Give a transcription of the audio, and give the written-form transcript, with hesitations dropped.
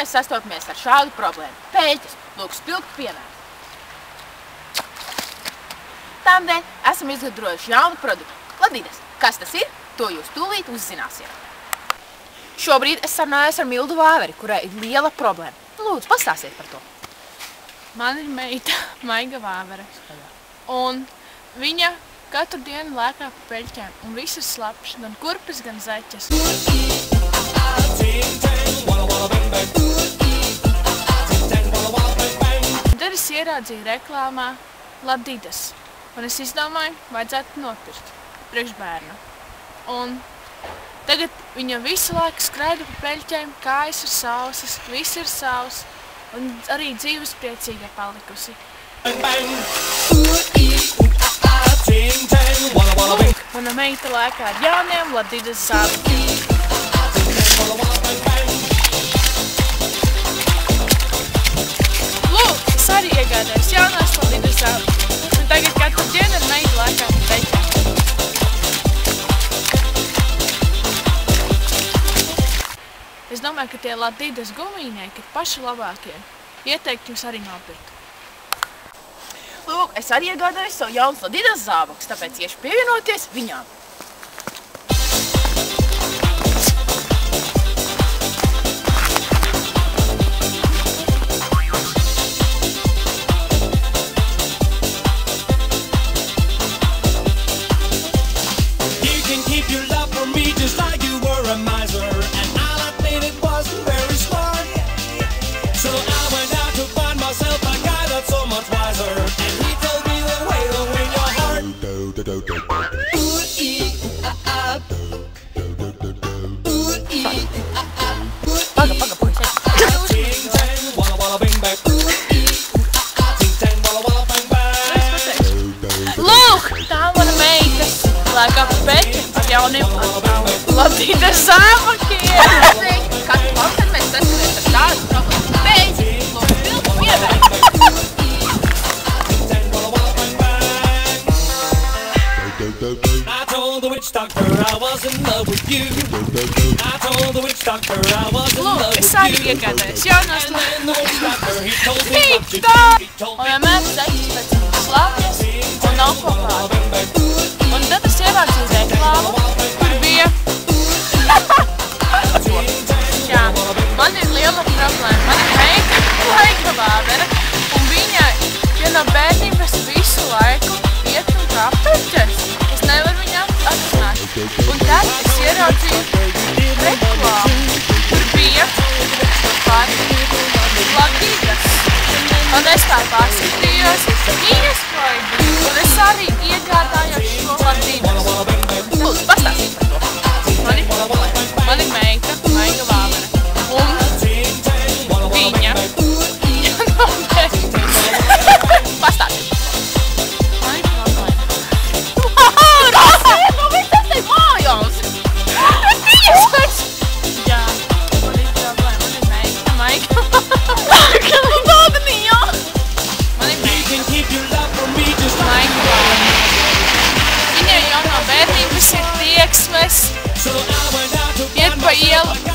mēs sastopamies ar šādu problēmu. Pēļķis, lūk, spilgtu piemēru. Tādēļ esam izgudrojuši jaunu produktu – Ladidas. Kas tas ir? To jūs tūlīt uzzināsiet. Šobrīd es sarunājos ar Mildu Vāveri, kurai ir liela problēma. Lūdzu, pastāstiet par to. Man ir meita Maiga Vāvere. Un viņa katru dienu lēkā pa peļķēm. Un viss ir slapš, gan kurpes, gan zaķes. Tad es ieraudzīju reklāmā Ladidas. Un es izdomāju, vajadzētu nopirkt priekš bērnu. Un tagad viņa visu laiku skraida pa peļķēm, kājas ir sausas, viss ir savs. Un arī dzīves priecīga palikusi. Lūk, mana meita lēkā ar jauniem Ladidas zābakiem. Lūk, es arī iegādājos jaunās Ladidas zābakiem. Un tagad katru dienu ar meitu lēkā pa peļķēm. Es domāju, ka tie Ladidas gumijnieki ir paši labākie. Ieteikt jums arī nopirkt. Lūk, es arī iegādājos savu jaunas Ladidas zābakus, tāpēc iešu pievienoties viņām. Lūk, tā mana meitas lēkā pa peļķēm ar jauniem Ladidas zābakiem. Katru vakar mēs saskaramies ar tādu problēmu. Peļķi, lūk, spilgtu piemēru. I told the witch doctor I was in love with you. I told the witch doctor I was in love with you. Es arī iegādājos jaunās Ladidas. Un vienmēr zaķis pēc slāpjas un nav ko klāt. Un tad es ieraudzīju reklāmu, kur bija... Jā, man ir liela problēma. Man ir meita Maiga Vāvere, un viņai no bērnības visu laiku iet un kā peļķēs. Es nevaru viņu atrunāt. Un tad es ieraudzīju reklāmu, kur bija par Ladidas. Un es tā paskatījos, iespēju, un es arī iegādājos šo Ladidas. Lūdzu, pastāstiet par to. Man ir meita Maiga Vāvere. Un viņa no bērnības. Pastāstiet. Man ir problēma. Tas ir mājās! Jā, man ir problēma. Man ir meita Maiga Vāvere. Man ir meita Maiga Vāvere. Viņai jau no bērnības ir tieksmes. Iet pa ielu